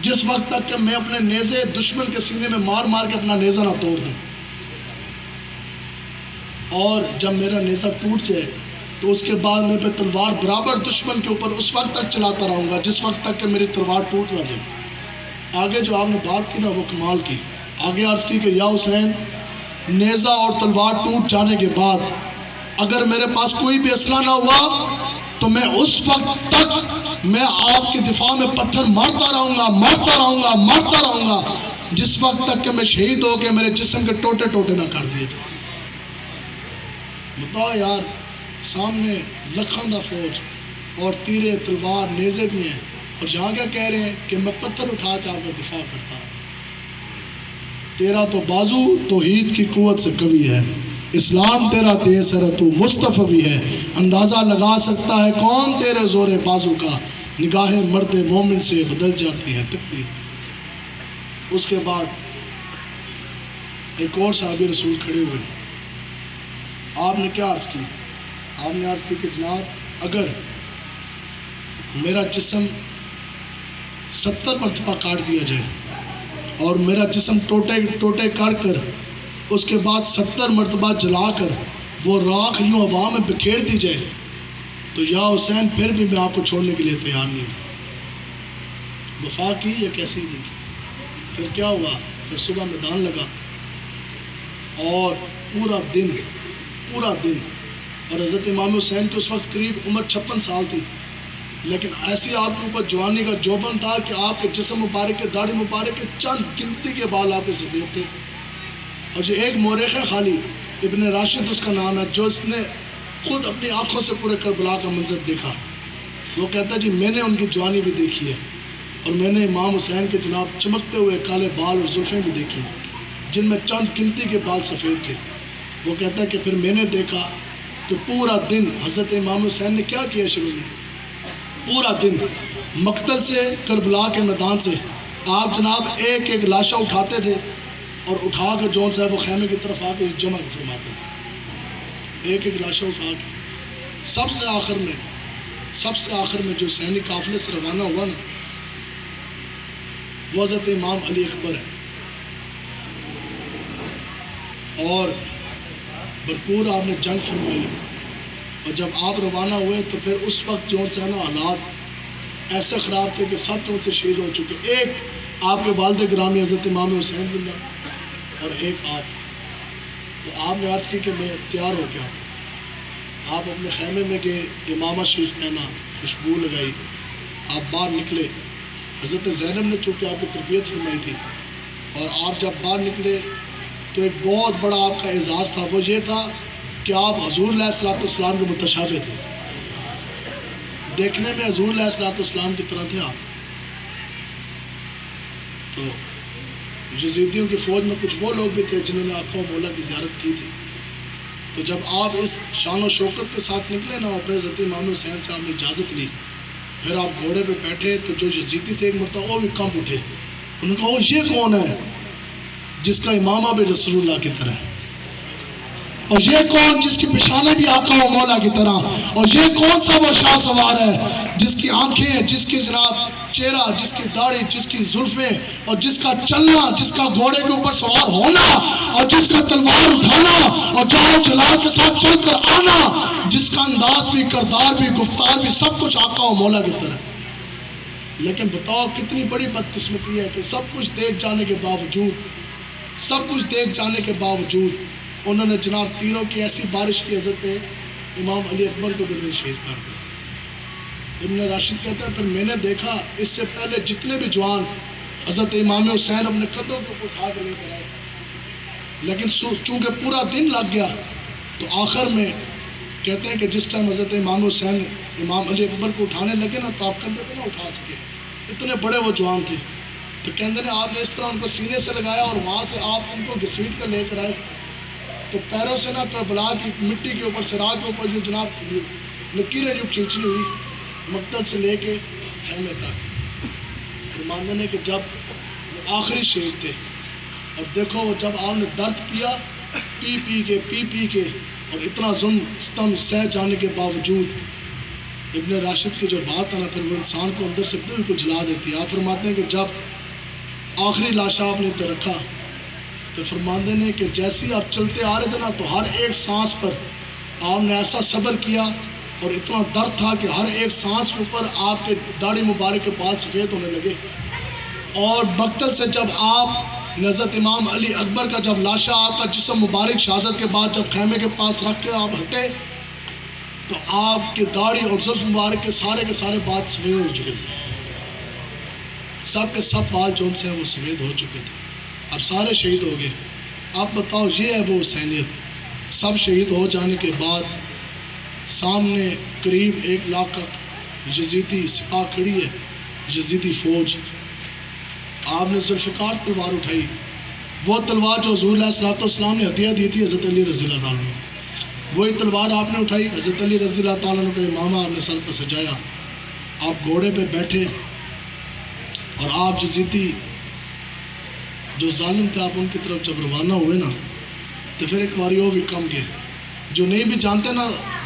جس وقت تک کہ میں اپنے نیزے دشمن کے سینے میں مار مار کے اپنا نیزہ نہ توڑ دوں، اور جب میرا نیزہ ٹوٹ جائے تو اس کے بعد میں پہ تلوار برابر دشمن کے اوپر اس وقت تک چلاتا رہوں گا جس وقت تک کہ میری تلوار ٹوٹ نہ جائے۔ آگے جو آپ نے بات کی نا وہ کمال کی۔ آگے عرض کی کہ یا حسین، نیزہ اور تلوار ٹوٹ جانے کے بعد اگر میرے پاس کوئی بھی اسلحہ نہ ہوا تو میں اس وقت تک میں آپ کے دفاع میں پتھر مارتا رہوں گا جس وقت تک کہ میں شہید ہو کے میرے جسم کے ٹوٹے ٹوٹے نہ کر دیے جائیں۔ بتاؤ یار، سامنے لکھاں دا فوج اور تیرے تلوار نیزے بھی ہیں، اور یہاں کیا کہہ رہے ہیں کہ میں پتھر اٹھا کے آپ کا دفاع کرتا ہوں۔ تیرا تو بازو توحید کی قوت سے قوی ہے، اسلام تیرا دیس ہے تو مصطفی ہے، اندازہ لگا سکتا ہے کون تیرے زور بازو کا، نگاہ مرد مومن سے بدل جاتی ہے تقدیر۔ اس کے بعد ایک اور صحابی رسول کھڑے ہوئے، آپ نے کیا عرض کی؟ آپ نے عرض کی کہ جناب اگر میرا جسم 70 مرتبہ کاٹ دیا جائے اور میرا جسم ٹوٹے کر کر اس کے بعد 70 مرتبہ جلا کر وہ راکھ یوں ہوا میں بکھیر دی جائے تو یا حسین پھر بھی میں آپ کو چھوڑنے کے لیے تیار نہیں ہوں۔ وفا کی یا کیسی زندگی؟ پھر کیا ہوا؟ پھر صبح میدان لگا اور پورا دن اور حضرت امام حسین کی اس وقت قریب عمر 56 سال تھی، لیکن ایسی آپ کے اوپر جوانی کا جوبن تھا کہ آپ کے جسم مبارک کے داڑھی مبارک کے چند گنتی کے بال آپ کے سفید تھے۔ اور جو ایک مورخ ہے خالد ابن راشد اس کا نام ہے، جو اس نے خود اپنی آنکھوں سے پورے کربلا کا منظر دیکھا، وہ کہتا ہے جی میں نے ان کی جوانی بھی دیکھی ہے اور میں نے امام حسین کے جناب چمکتے ہوئے کالے بال اور زلفیں بھی دیکھی جن میں چند گنتی کے بال سفید تھے۔ وہ کہتا ہے کہ پھر میں نے دیکھا کہ پورا دن حضرت امام حسین نے کیا کیا؟ شروع میں پورا دن مقتل سے کربلا کے میدان سے آپ جناب ایک ایک لاشا اٹھاتے تھے اور اٹھا کر جون صاحب وہ خیمے کی طرف آ کے جمع فرماتے تھے، ایک ایک لاشا اٹھا کے۔ سب سے آخر میں جو حسینی قافلے سے روانہ ہوا نا وہ حضرت امام علی اکبر ہے، اور بھرپور آپ نے جنگ فرمائی، اور جب آپ روانہ ہوئے تو پھر اس وقت جو سے نا حالات ایسے خراب تھے کہ سب جو سے شہید ہو چکے، ایک آپ کے والد گرامی حضرت امام حسین زندہ اور ایک آپ۔ تو آپ نے عرض کی کہ میں تیار ہو گیا، آپ اپنے خیمے میں گئے، امامہ شریف پہنا، خوشبو لگائی، آپ باہر نکلے۔ حضرت زینب نے چونکہ آپ کی تربیت فرمائی تھی، اور آپ جب باہر نکلے تو ایک بہت بڑا آپ کا اعزاز تھا، وہ یہ تھا کہ آپ حضور علیہ السلام کے متشابہ تھے، دیکھنے میں حضور علیہ السلام کی طرح تھے آپ۔ تو یزیدیوں کی فوج میں کچھ وہ لوگ بھی تھے جنہوں نے آقا و مولا کی زیارت کی تھی، تو جب آپ اس شان و شوکت کے ساتھ نکلے نا اور پھر حضرت امام حسین سے آپ نے اجازت لی، پھر آپ گھوڑے پہ بیٹھے تو جو یزیدی تھے ایک مرتبہ وہ بھی کانپ اٹھے، انہوں نے کہا وہ یہ کون ہے جس کا امامہ بھی رسول اللہ کی طرح ہے، اور یہ کون جس کی پیشانے بھی آقا و مولا کی طرح، اور یہ کون سا وہ شاہ سوار ہے جس کی آنکھیں، جس کی جناب چہرہ، جس کی داڑھی، جس کی زلفیں، اور جس کا چلنا، جس کا گھوڑے کے اوپر سوار ہونا، اور جس کا تلوار اٹھانا اور جاؤ جلال کے ساتھ چل کر آنا، جس کا انداز بھی، کردار بھی، گفتار بھی، سب کچھ آقا و مولا کی طرح۔ لیکن بتاؤ کتنی بڑی بدقسمتی ہے کہ سب کچھ دیکھ جانے کے باوجود انہوں نے جناب تینوں کی ایسی بارش کی حضرت امام علی اکبر کو بھی شہید کر دیا۔ ابن راشد کہتا ہے پھر میں نے دیکھا اس سے پہلے جتنے بھی جوان حضرت امام حسین اپنے قدموں کو اٹھا کے لے کر آئے، لیکن چونکہ پورا دن لگ گیا تو آخر میں کہتے ہیں کہ جس ٹائم حضرت امام حسین امام علی اکبر کو اٹھانے لگے نا تو آپ کندھے پہ نہ اٹھا سکے، اتنے بڑے وہ جوان تھے، تو کہتے ہیں آپ نے اس طرح ان کو سینے سے لگایا اور وہاں سے آپ ان کو گھسیٹ کر لے کر آئے تو پیروں سے نہ کربلا کی مٹی کے اوپر سراغ کے اوپر جو جناب لکیریں جو کھینچی ہوئی مقتل سے لے کے خیمے تک، فرماندے نے کہ جب وہ آخری شہید تھے اور دیکھو جب آپ نے درد کیا پی پی کے اور اتنا ظلم ستم سہ جانے کے باوجود، ابن راشد کی جو بات ہے نا پھر وہ انسان کو اندر سے بالکل جلا دیتی ہے۔ آپ فرماتے ہیں کہ جب آخری لاشا آپ نے تو رکھا تو فرماندے نے کہ جیسی آپ چلتے آ رہے تھے نا تو ہر ایک سانس پر آپ نے ایسا صبر کیا اور اتنا درد تھا کہ ہر ایک سانس کے اوپر آپ کے داڑھی مبارک کے بال سفید ہونے لگے، اور مقتل سے جب آپ حضرت امام علی اکبر کا جب لاشا آپ کا جسم مبارک شہادت کے بعد جب خیمے کے پاس رکھ کے آپ ہٹے تو آپ کے داڑھی اور زلف مبارک کے سارے بال سفید ہو چکے تھے، سب کے سب بال جو ان سے وہ سفید ہو چکے تھے، اب سارے شہید ہو گئے۔ آپ بتاؤ یہ ہے وہ حسینیت، سب شہید ہو جانے کے بعد سامنے قریب 1 لاکھ یزیدی سپاہ کھڑی ہے، یزیدی فوج، آپ نے ذوالفقار تلوار اٹھائی، وہ تلوار جو حضور علیہ السلام نے ہدیہ دی تھی حضرت علی رضی اللہ تعالیٰ عنہ، وہی تلوار آپ نے اٹھائی، حضرت علی رضی اللہ تعالیٰ عنہ کو امامہ آپ نے سر پہ سجایا، آپ گھوڑے پہ بیٹھے اور آپ یزیدی جو ظالم تھے آپ ان کی طرف جب روانہ ہوئے نا تو پھر ایک باری وہ بھی کم گئے، جو نہیں بھی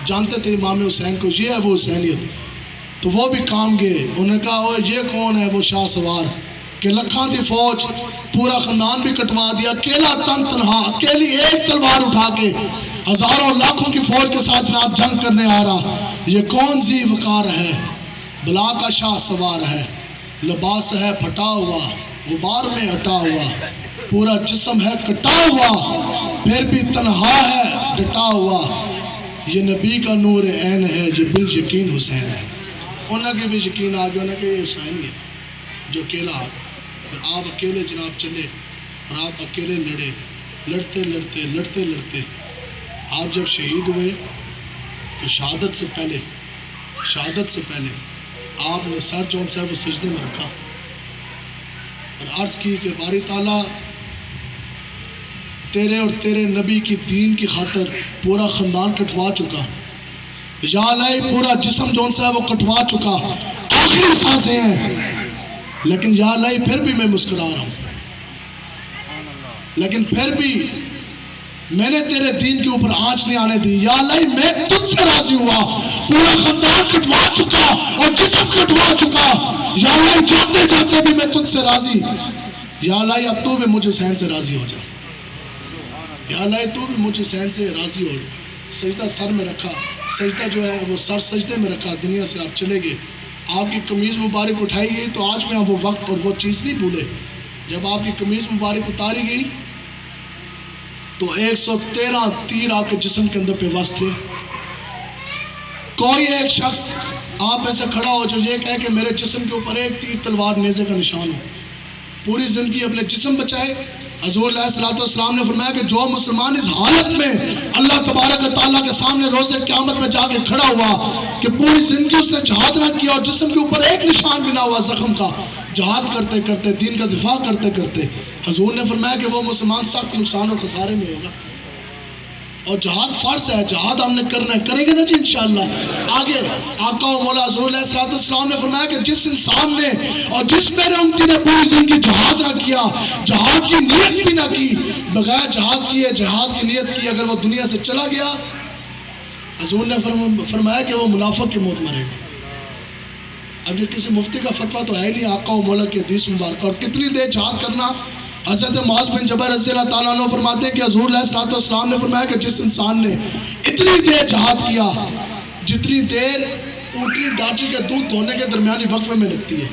جانتے تھے امام حسین کو یہ ہے وہ حسینیت، تو وہ بھی کام گئے، انہوں نے کہا یہ کون ہے وہ شاہ سوار کہ لکھاں دی فوج پورا خاندان بھی کٹوا دیا، اکیلا تنہا اکیلی ایک تلوار اٹھا کے ہزاروں لاکھوں کی فوج کے ساتھ جناب جنگ کرنے آ رہا، یہ کون سی وقار ہے، بلا کا شاہ سوار ہے، لباس ہے پھٹا ہوا غبار میں ہٹا ہوا، پورا جسم ہے کٹا ہوا پھر بھی تنہا ہے ڈٹا ہوا، یہ نبی کا نور عین ہے جو بالیقین حسین ہے۔ انہوں کے بھی یقین آ گیا کہ یہ حسین ہی ہے جو اکیلا اور آپ اکیلے جناب چلے اور آپ اکیلے لڑتے آپ جب شہید ہوئے تو شہادت سے پہلے آپ نے سر جو ان سے وہ سجدے میں رکھا اور عرض کی کہ باری تعالیٰ تیرے اور تیرے نبی کی دین کی خاطر پورا خاندان کٹوا چکا، یا الہی پورا جسم جو ان سے وہ کٹوا چکا، آخری سانسیں ہیں، لیکن یا الہی پھر بھی میں مسکرا رہا ہوں، لیکن پھر بھی میں نے تیرے دین کے اوپر آنچ نہیں آنے دی، یا الہی میں تجھ سے راضی ہوا، پورا خاندان کٹوا چکا اور جسم کٹوا چکا، یا الہی جاتے جاتے بھی میں تجھ سے راضی، یا الہی اب تو بھی مجھ حسین سے راضی ہو جا، یا الہی تو بھی مجھ حسین سے راضی ہو جا۔ سجدہ سر میں رکھا، سجدہ جو ہے وہ سر سجدے میں رکھا، دنیا سے آپ چلے گئے، آپ کی قمیض مبارک اٹھائی گئی تو آج میں وہ وقت اور وہ چیز نہیں بھولے، جب آپ کی قمیض مبارک اتاری گئی تو 113 تیر آپ کے جسم کے اندر پہ وصل تھے، کوئی ایک شخص آپ ایسے کھڑا ہو جو یہ کہے کہ میرے جسم کے اوپر ایک تیر تلوار نیزے کا نشان ہو، پوری زندگی اپنے جسم بچائے۔ حضور علیہ السلام نے فرمایا کہ جو مسلمان اس حالت میں اللہ تبارک و تعالیٰ کے سامنے روز قیامت میں جا کے کھڑا ہوا کہ پوری زندگی اس نے جہاد نہ کیا اور جسم کے اوپر ایک نشان بھی نہ ہوا زخم کا، جہاد کرتے کرتے دین کا دفاع کرتے کرتے، حضور نے فرمایا کہ وہ مسلمان سخت نقصان اور خسارے میں ہوگا، اور جہاد فرض ہے، جہاد ہم نے کرنا ہے، کریں گے نا جی انشاءاللہ۔ آگے آقا و مولا حضور علیہ السلام نے فرمایا کہ جس انسان نے اور جس میرے امتی نے پوری زندگی جہاد نہ کیا، جہاد کی نیت بھی نہ کی، بغیر جہاد کیے جہاد کی نیت کی اگر وہ دنیا سے چلا گیا، حضور نے فرمایا کہ وہ منافق کی موت مرے گا۔ اب یہ کسی مفتی کا فتویٰ تو ہے نہیں، آقا و مولا کی حدیث مبارکہ، اور کتنی دیر جہاد کرنا۔ حضرت معاذ بن جبل رضی اللہ تعالیٰ عنہ فرماتے ہیں کہ حضور علیہ السلام نے فرمایا کہ جس انسان نے اتنی دیر جہاد کیا جتنی دیر اونٹنی ڈانچی کے دودھ دھونے کے درمیانی وقفے میں لگتی ہے،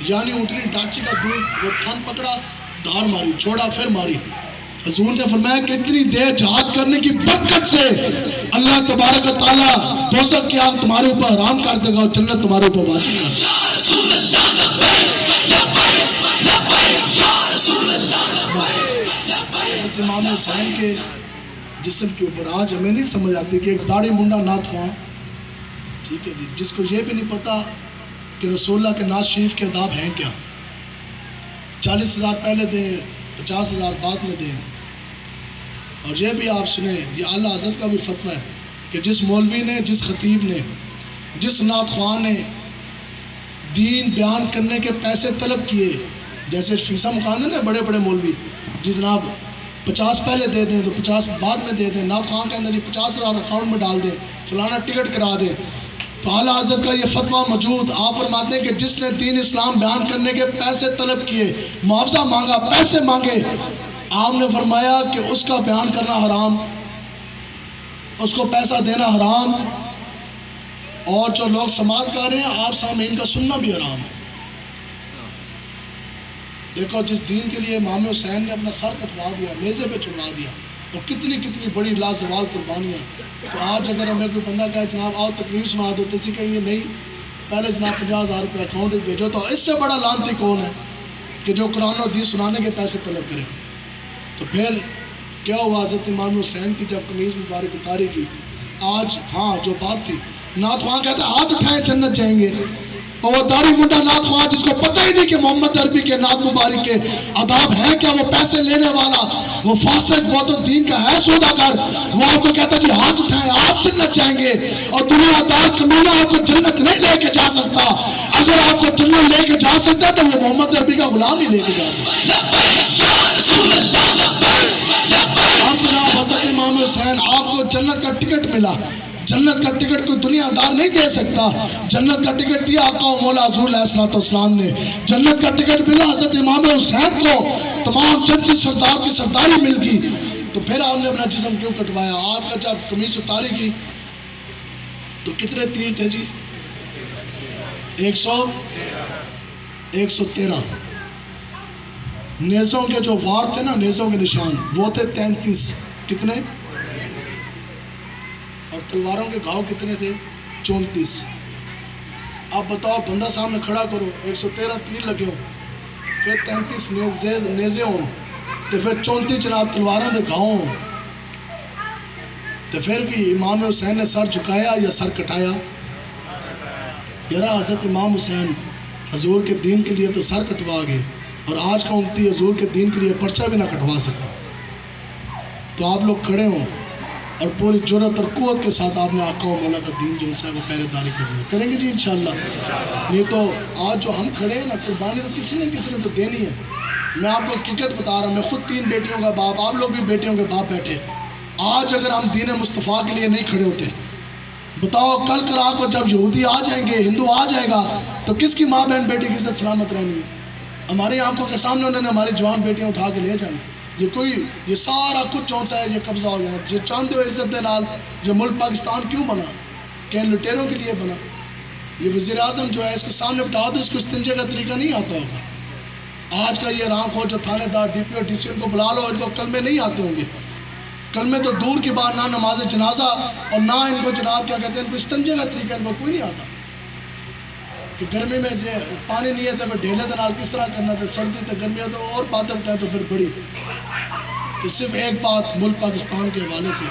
یعنی اونٹنی ڈاچی کا دودھ وہ تھن پکڑا، دھار ماری، چھوڑا، پھر ماری. حضور نے فرمایا کہ اتنی دیر جہاد کرنے کی برکت سے اللہ تبارک و تعالیٰ دوزخ کی آگ تمہارے اوپر حرام کر دے گا اور جنت تمہارے اوپر واجب کر دے گا. حضرت امام حسین کے جسم کے اوپر آج ہمیں نہیں سمجھ آتی کہ ایک داڑھی منڈا نعت خواں، ٹھیک ہے جی، جس کو یہ بھی نہیں پتا کہ رسول اللہ کے نعت شریف کے آداب ہیں کیا. 40,000 پہلے دیں، 50,000 بعد میں دیں. اور یہ بھی آپ سنیں، یہ اعلیٰ حضرت کا بھی فتویٰ ہے کہ جس مولوی نے، جس خطیب نے، جس نعت خواں نے دین بیان کرنے کے پیسے طلب کیے، جیسے فیسا مقاندے نا بڑے بڑے مولوی، جی جناب 50 پہلے دے دیں تو 50 بعد میں دے دیں، نعت خواں کے اندر جی 50,000 اکاؤنٹ میں ڈال دیں، فلانا ٹکٹ کرا دیں. تو اعلیٰ حضرت کا یہ فتویٰ موجود. آپ فرماتے ہیں کہ جس نے دین اسلام بیان کرنے کے پیسے طلب کیے، معاوضہ مانگا، پیسے مانگے، آپ نے فرمایا کہ اس کا بیان کرنا حرام، اس کو پیسہ دینا حرام، اور جو لوگ سماعت کر رہے ہیں آپ سامنے ان کا سننا بھی حرام ہے. دیکھو جس دین کے لیے امام حسین نے اپنا سر کٹوا دیا، نیزے پہ چڑھوا دیا، اور کتنی کتنی بڑی لازوال قربانیاں. تو آج اگر ہمیں کوئی بندہ کہے جناب آؤ تقریر سنا دو، تو اسی کہیں گے نہیں، پہلے جناب 50,000 روپے اکاؤنٹ میں بھیجو. تو اس سے بڑا لعنتی کون ہے کہ جو قرآن و حدیث سنانے کے پیسے طلب کرے. تو پھر کیا ہوا حضرت امام حسین کی جب قمیض مبارک اتاری کی، آج ہاں جو بات تھی، نعت خواں کہتا ہے ہاتھ اٹھائیں جنت جائیں گے، اور وہ داڑھی منڈا نعت خواں جس کو پتہ ہی نہیں کہ محمد عربی کے نعت مبارک کے آداب ہیں کیا، وہ پیسے لینے والا، وہ فاسق، وہ تو دین کا ہے سوداگر، وہ آپ کو کہتا ہے جی ہاتھ اٹھائیں آپ جنت جائیں گے. اور دنیا دار کمینہ آپ کو جنت نہیں لے کے جا سکتا. اگر آپ کو جنت لے کے جا سکتا ہے تو وہ محمد عربی کا غلام ہی لے کے جا سکتا. اب جناب حضرت امام حسین آپ کو جنت کا ٹکٹ ملا. جنت کا ٹکٹ کوئی دنیا دار نہیں دے سکتا. جنت کا ٹکٹ دیا آقا و مولا حضور علیہ السلام نے. جنت کا ٹکٹ ملا حضرت امام حسین کو، تمام جنتی سردار کی سرداری مل گئی. تو پھر آپ نے اپنا جسم کیوں کٹوایا؟ آپ کا جب قمیص اتاری کی تو کتنے تیر تھے جی؟ 113. نیزوں کے جو وار تھے نا، نیزوں کے نشان، وہ تھے 33. کتنے؟ اور تلواروں کے گھاؤ کتنے تھے؟ 34. آپ بتاؤ بندہ سامنے کھڑا کرو، 113 تیر لگے ہو، پھر 33 نیزے ہوں، تو پھر 34 جناب تلواروں کے گھاؤ ہوں، تو پھر بھی امام حسین نے سر جھکایا یا سر کٹایا؟ یارا حضرت امام حسین حضور کے دین کے لیے تو سر کٹوا گئے، اور آج کا امتی حضور کے دین کے لیے پرچہ بھی نہ کٹوا سکتا. تو آپ لوگ کھڑے ہوں اور پوری جرأت اور قوت کے ساتھ آپ نے آقا و مولا کا دین جو ہے وہ پہرے داری کریں گے جی انشاءاللہ. نہیں تو آج جو ہم کھڑے ہیں نا، قربانی تو کسی نے تو دینی ہے. میں آپ کو حقیقت بتا رہا ہوں، میں خود 3 بیٹیوں کا باپ، آپ لوگ بھی بیٹیوں کے باپ بیٹھے. آج اگر ہم دین مصطفیٰ کے لیے نہیں کھڑے ہوتے، بتاؤ کل رات کو جب یہودی آ جائیں گے، ہندو آ جائے گا، تو کس کی ماں بہن بیٹی کی عزت سلامت رہنی ہے؟ ہماری آنکھوں کے سامنے انہوں نے ہماری جوان بیٹیاں اٹھا کے لے جائیں. یہ سارا کچھ جون سا ہے یہ قبضہ ہو جانا. جو چاہتے ہو عزت دے نال، جو ملک پاکستان کیوں بنا؟ کہ لٹیروں کے لیے بنا. یہ وزیر اعظم جو ہے اس کو سامنے بٹھا دو، اس کو استنجے کا طریقہ نہیں آتا ہوگا. آج کا یہ رام خور جو تھانے دار، ڈی پی او، ڈی سی، ان کو بلا لو، ان کو کلمے نہیں آتے ہوں گے. کلمے تو دور کی بات، نہ نماز جنازہ، اور نہ ان کو جناب کیا کہتے ہیں، ان کو استنجے کا طریقہ ان کو کوئی نہیں آتا. کہ گرمی میں پانی نہیں ہے تو پھر ڈھیلے کے نال کس طرح کرنا تھا، سردی تو گرمی ہے تو اور باتیں بتائیں تو پھر بڑی. تو صرف ایک بات ملک پاکستان کے حوالے سے،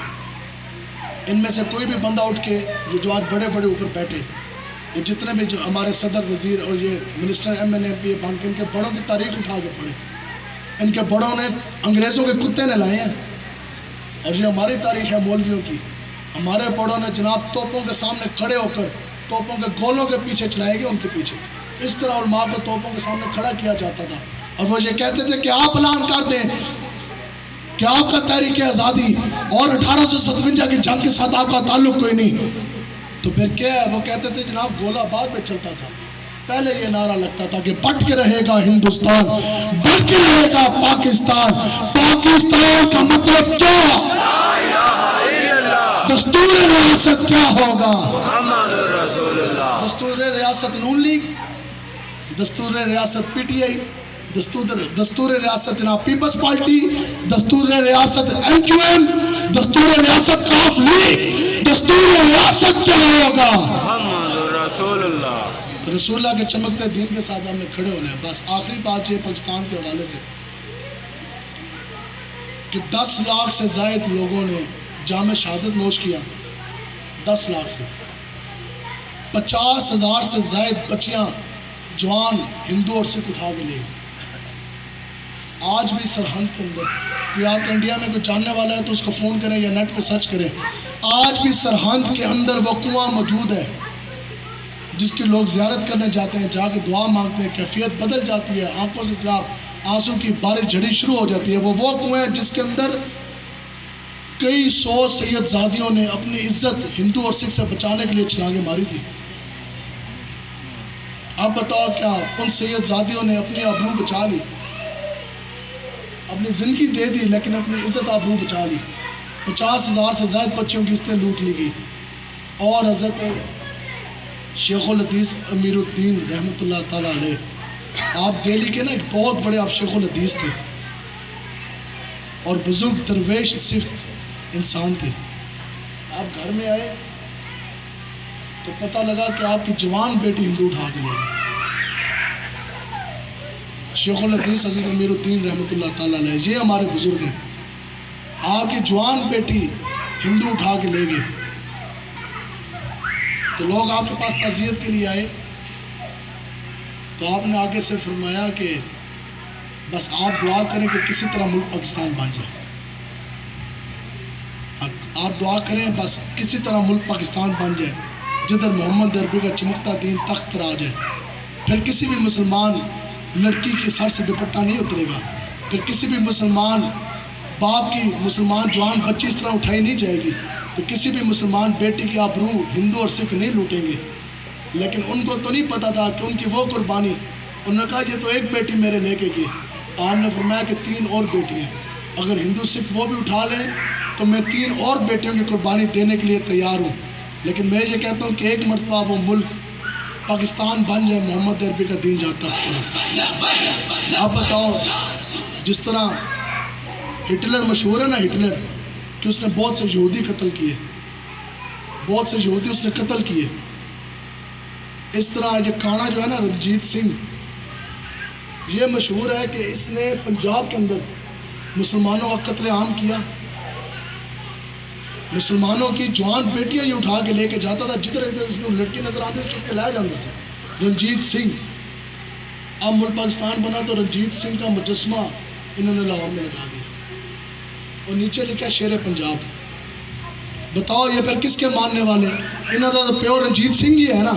ان میں سے کوئی بھی بندہ اٹھ کے، یہ جو آج بڑے بڑے اوپر بیٹھے، یہ جتنے بھی جو ہمارے صدر، وزیر اور یہ منسٹر، ایم این اے، پی اے بن کے، ان کے بڑوں کی تاریخ اٹھا کے پڑھے. ان کے بڑوں نے انگریزوں کے کتے نے لائے ہیں، اور یہ ہماری تاریخ ہے مولویوں کی. ہمارے بڑوں نے جناب توپوں کے سامنے کھڑے ہو کر، توپوں کے گولوں کے پیچھے چلائے گئے، ان کے پیچھے اس طرح علماء کو توپوں کے سامنے کھڑا کیا جاتا تھا. اور وہ یہ کہتے تھے کہ آپ اعلان کر دیں کہ آپ کا تحریک آزادی اور 1857 کی جنگ کے ساتھ آپ کا تعلق کوئی نہیں. تو پھر کیا ہے؟ وہ کہتے تھے جناب گولہ بار میں چلتا تھا. پہلے یہ نعرہ لگتا تھا کہ بٹ کے رہے گا ہندوستان، بٹ کے رہے گا پاکستان. پاکستان کا مطلب کیا؟ دستور ریاست کیا ہوگا؟ دستور ریاست نون لیگ، دستور ریاست پی ٹی آئی، دستور ریاست جناب پیپلز پارٹی، دستور ریاست این کیو ایم، دستور ریاست کاف لیگ، دستور ریاست کیا ہوگا؟ محمد رسول اللہ۔ تو رسول اللہ کے چمکتے دین کے ساتھ ہم نے کھڑے ہونے ہیں۔ بس آخری بات یہ پاکستان کے حوالے سے کہ 10 لاکھ سے زائد لوگوں نے جام شہادت نوش کیا، 10 لاکھ سے 50,000 سے زائد بچیاں جوان ہندو اور سکھ اٹھا کے لے گئے۔ آج بھی سرحد کے اندر، کہ آپ انڈیا میں کوئی جاننے والا ہے تو اس کو فون کریں یا نیٹ پہ سرچ کریں، آج بھی سرحد کے اندر وہ کنواں موجود ہے جس کی لوگ زیارت کرنے جاتے ہیں، جا کے دعا مانگتے ہیں، کیفیت بدل جاتی ہے، آنکھوں سے جناب آنسو کی بارش جھڑی شروع ہو جاتی ہے۔ وہ کنویں ہیں جس کے اندر کئی 100 سید زادیوں نے اپنی عزت ہندو اور سکھ سے بچانے کے لیے چھلانگیں ماری تھی۔ آپ بتاؤ کیا ان سید زادیوں نے اپنی آبرو بچا لی، اپنی زندگی دے دی لیکن اپنی عزت آبرو بچا لی؟ 50,000 سے زائد بچیوں کی عزتیں لوٹ لی گئی۔ اور حضرت شیخ الحدیث امیر الدین رحمۃ اللہ تعالیٰ علیہ، آپ دہلی کے نا ایک بہت بڑے آپ شیخ الحدیث تھے اور بزرگ درویش صرف انسان تھے۔ آپ گھر میں آئے تو پتہ لگا کہ آپ کی جوان بیٹی ہندو اٹھا کے لے گئی۔ شیخ الحدیث حضرت امیر الدین رحمۃ اللہ تعالیٰ علیہ، یہ ہمارے بزرگ ہیں، آپ کی جوان بیٹی ہندو اٹھا کے لے گئے۔ تو لوگ آپ کے پاس تعزیت کے لیے آئے تو آپ نے آگے سے فرمایا کہ بس آپ دعا کریں کہ کسی طرح ملک پاکستان بن جائے، آپ دعا کریں بس کسی طرح ملک پاکستان بن جائے جدھر محمد عربی کا چمکتا دین تخت پر آ جائے، پھر کسی بھی مسلمان لڑکی کے سر سے دوپٹہ نہیں اترے گا، پھر کسی بھی مسلمان باپ کی مسلمان جوان بچی اس طرح اٹھائی نہیں جائے گی، تو کسی بھی مسلمان بیٹی کی آبرو ہندو اور سکھ نہیں لوٹیں گے۔ لیکن ان کو تو نہیں پتا تھا کہ ان کی وہ قربانی، انہوں نے کہا یہ تو ایک بیٹی میرے لے کے گئی، آپ نے فرمایا کہ 3 اور بیٹیاں، اگر ہندو سکھ وہ بھی اٹھا لیں تو میں 3 اور بیٹیوں کی قربانی دینے کے لیے تیار ہوں، لیکن میں یہ کہتا ہوں کہ ایک مرتبہ وہ ملک پاکستان بن جائے، محمد عربی کا دین جاتا ہے۔ آپ بتاؤ، جس طرح ہٹلر مشہور ہے نا، ہٹلر کہ اس نے بہت سے یہودی قتل کیے، بہت سے یہودی اس نے قتل کیے، اس طرح یہ کانا جو ہے نا رنجیت سنگھ، یہ مشہور ہے کہ اس نے پنجاب کے اندر مسلمانوں کا قتل عام کیا، مسلمانوں کی جوان بیٹیاں یہ اٹھا کے لے کے جاتا تھا، جدھر ادھر اس کو لڑکی نظر آتی چک کے لایا جاتا تھا۔ رنجیت سنگھ، اب ملک پاکستان بنا تو رنجیت سنگھ کا مجسمہ انہوں نے لاہور میں لگا دیا اور نیچے لکھا شیر پنجاب۔ بتاؤ یہ پھر کس کے ماننے والے؟ انہوں کا تو پیور رنجیت سنگھ ہی ہے نا۔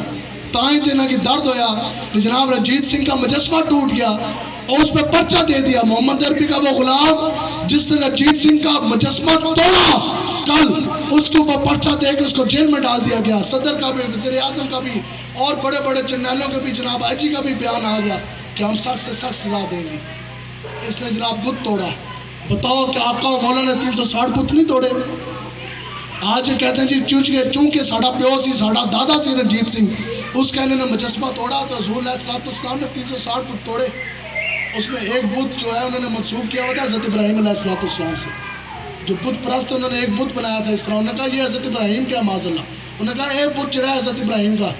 تائیں دینا کی درد ہویا کہ جناب رنجیت سنگھ کا مجسمہ ٹوٹ گیا اور اس پہ پرچہ دے دیا، محمد عربی کا وہ غلام جس نے رنجیت سنگھ کا مجسمہ توڑا، کل اس کے اوپر پرچہ دے کے اس کو جیل میں ڈال دیا گیا۔ صدر کا بھی، وزیر اعظم کا بھی اور بڑے بڑے جرنیلوں کے بھی، جناب آئی جی کا بھی بیان آ گیا کہ ہم سخت سے سخت سزا دیں گے۔ اس نے جناب بت توڑا۔ بتاؤ کہ آقا و مولا نے 360 بت نہیں توڑے؟ آج یہ کہتے ہیں جی چونکہ ساڑھا پیو سی، ساڑھا دادا سی رنجیت سنگھ، اس کا انہوں نے مجسمہ توڑا تو حضور علیہ السلام نے 360 بت توڑے۔ اس میں ایک بت جو ہے انہوں نے منسوب کیا ہوا تھا حضرت ابراہیم علیہ السلام سے، جو بت پرست انہوں نے ایک بت بنایا تھا اس طرح، انہوں نے کہا یہ حضرت ابراہیم کیا معاذ اللہ، انہوں نے کہا ایک بت چڑھا ہے حضرت ابراہیم کا،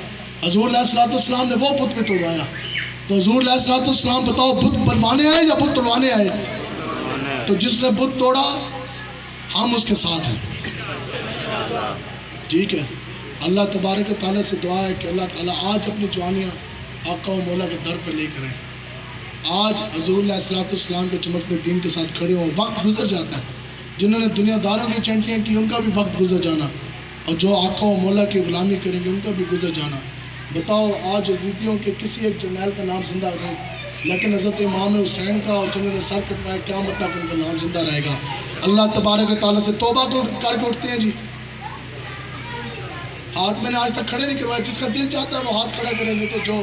حضور علیہ السلام نے وہ بت بھی توڑوایا۔ تو حضور علیہ السلام بتاؤ بت بنوانے آئے یا بت توڑوانے آئے؟ تو جس نے بت توڑا ہم اس کے ساتھ ہیں، ٹھیک ہے۔ اللہ تبارک و تعالیٰ سے دعا ہے کہ اللہ تعالیٰ آج اپنی جوانیاں آقا و مولا کے در پہ لے کر آئیں۔ آج حضور علیہ السلام کے چمکتے دین کے ساتھ کھڑے ہوں، وقت گزر جاتا ہے، جنہوں نے دنیا داروں کی چنٹیاں کی ان کا بھی وقت گزر جانا، اور جو آقا و مولا کی غلامی کریں گے ان کا بھی گزر جانا۔ بتاؤ آج یزیدیوں کے کسی ایک جرنیل کا نام زندہ نہیں، لیکن حضرت امام حسین کا اور جنہوں نے سر کٹوایا قیامت تک ان کا نام زندہ رہے گا۔ اللہ تبارک و تعالیٰ سے توبہ کر کے اٹھتے ہیں جی۔ ہاتھ میں نے آج تک کھڑے نہیں کروایا، جس کا دل چاہتا ہے وہ ہاتھ کھڑا کریں گے، تو جو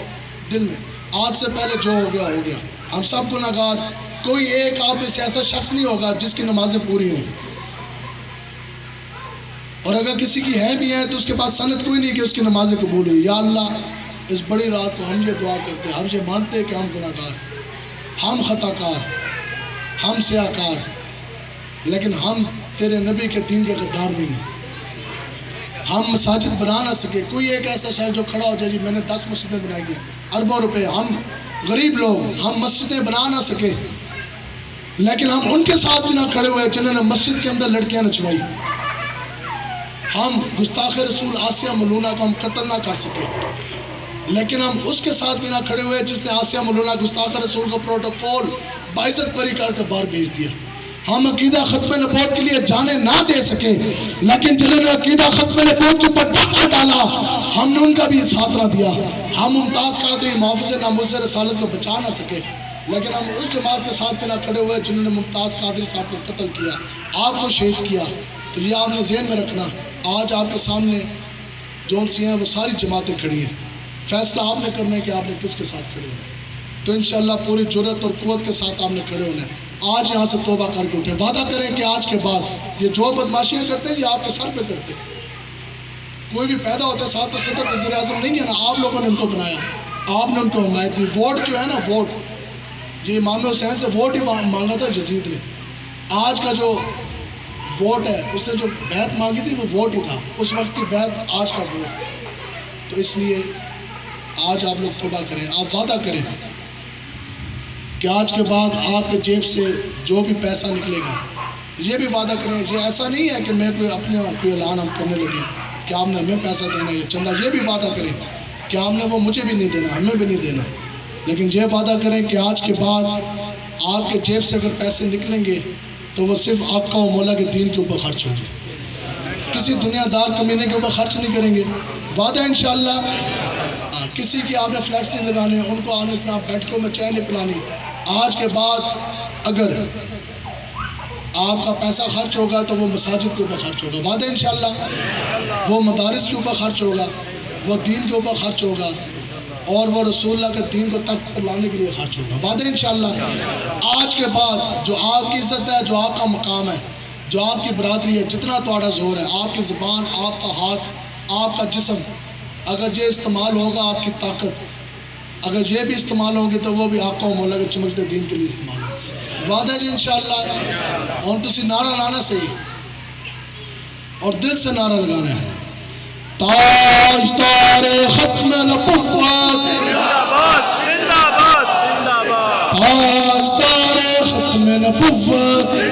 دل میں آج سے پہلے جو ہو گیا ہو گیا۔ ہم سب گناہگار، کوئی ایک آپ میں سے ایسا شخص نہیں ہوگا جس کی نمازیں پوری ہوں، اور اگر کسی کی ہے بھی ہے تو اس کے پاس سند کوئی نہیں کہ اس کی نمازیں قبول ہوئی۔ یا اللہ اس بڑی رات کو ہم یہ دعا کرتے ہیں، ہم یہ مانتے ہیں کہ ہم گناہ گار، ہم خطا کار، ہم سیاہ کار، لیکن ہم تیرے نبی کے دین کے غدار نہیں ہیں۔ ہم مساجد بنا نہ سکے، کوئی ایک ایسا شہر جو کھڑا ہو جائے جی میں نے 10 مسجدیں بنائی ہیں، اربوں روپے، ہم غریب لوگ، ہم مسجدیں بنا نہ سکے، لیکن ہم ان کے ساتھ بھی نہ کھڑے ہوئے جنہوں نے مسجد کے اندر لڑکیاں نچوائی۔ ہم گستاخ رسول آسیہ ملونہ کو ہم قتل نہ کر سکے، لیکن ہم اس کے ساتھ بھی نہ کھڑے ہوئے جس نے آسیہ ملونہ گستاخ رسول کو پروٹوکول باعزت بری کر کے باہر بھیج دیا۔ ہم عقیدہ ختم نبوت کے لیے جانے نہ دے سکے، لیکن جنہوں نے عقیدہ ختم نبوت کے اوپر ڈاکہ ڈالا ہم نے ان کا بھی ساتھ نہ دیا۔ ہم ممتاز قادری محافظ ناموس رسالت کو بچا نہ سکے، لیکن ہم اس جماعت کے ساتھ بھی نہ کھڑے ہوئے جنہوں نے ممتاز قادری صاحب کو قتل کیا، آپ کو شہید کیا۔ تو یہ آپ نے ذہن میں رکھنا، آج آپ کے سامنے جو سی ہیں وہ ساری جماعتیں کھڑی ہیں، فیصلہ آپ نے کرنا ہے کہ آپ نے کس کے ساتھ کھڑے ہونا ہے۔ تو انشاءاللہ پوری جرت اور قوت کے ساتھ آپ نے کھڑے ہونا ہے۔ آج یہاں سے توبہ کر کے اٹھیں، وعدہ کریں کہ آج کے بعد یہ جو بدماشیاں کرتے ہیں یہ آپ کے سر پہ کرتے ہیں۔ کوئی بھی پیدا ہوتا ہے ساتھ اور صدر وزیر اعظم نہیں ہے نا، آپ لوگوں نے ان کو بنایا، آپ نے ان کو حمایت دی۔ ووٹ جو ہے نا، ووٹ، یہ امام حسین سے ووٹ ہی مانگا تھا یزید نے۔ آج کا جو ووٹ ہے، اس نے جو بیعت مانگی تھی وہ ووٹ ہی تھا، اس وقت کی بیعت آج کا ووٹ۔ تو اس لیے آج آپ لوگ توبہ کریں، آپ وعدہ کریں کہ آج کے بعد آپ کے جیب سے جو بھی پیسہ نکلے گا، یہ بھی وعدہ کریں، یہ ایسا نہیں ہے کہ میں کوئی اعلان ہم کرنے لگے کہ آپ نے ہمیں پیسہ دینا یا چندہ، یہ بھی وعدہ کریں کہ آپ نے وہ مجھے بھی نہیں دینا، ہمیں بھی نہیں دینا، لیکن یہ وعدہ کریں کہ آج کے بعد آپ کے جیب سے اگر پیسے نکلیں گے تو وہ صرف آقا و مولا کے دین کے اوپر خرچ ہوں گے، کسی دنیا دار کمینے کے اوپر خرچ نہیں کریں گے۔ وعدہ انشاءاللہ۔ کسی کی آپ نے فلیکس نہیں لگانے، ان کو آپ نے اتنا بیٹھکوں میں چائے نہیں پلانی۔ آج کے بعد اگر آپ کا پیسہ خرچ ہوگا تو وہ مساجد کے اوپر خرچ ہوگا، وعدہ انشاءاللہ۔ وہ مدارس کے اوپر خرچ ہوگا، وہ دین کے اوپر خرچ ہوگا، اور وہ رسول اللہ کے دین کو تخت پر لانے کے لیے خرچ ہوگا، وعدہ انشاءاللہ۔ آج کے بعد جو آپ کی عزت ہے، جو آپ کا مقام ہے، جو آپ کی برادری ہے، جتنا تھوڑا زور ہے، آپ کی زبان، آپ کا ہاتھ، آپ کا جسم، اگر یہ استعمال ہوگا، آپ کی طاقت اگر یہ بھی استعمال ہوگی تو وہ بھی آقا و مولا کے چمکتے دین کے لیے استعمال ہوگا، وعدہ جی انشاءاللہ۔ اور تسی نعرہ لانا صحیح اور دل سے نعرہ لگانا ہے، تاجدار ختم نبوت، تاجدار ختم نبوت،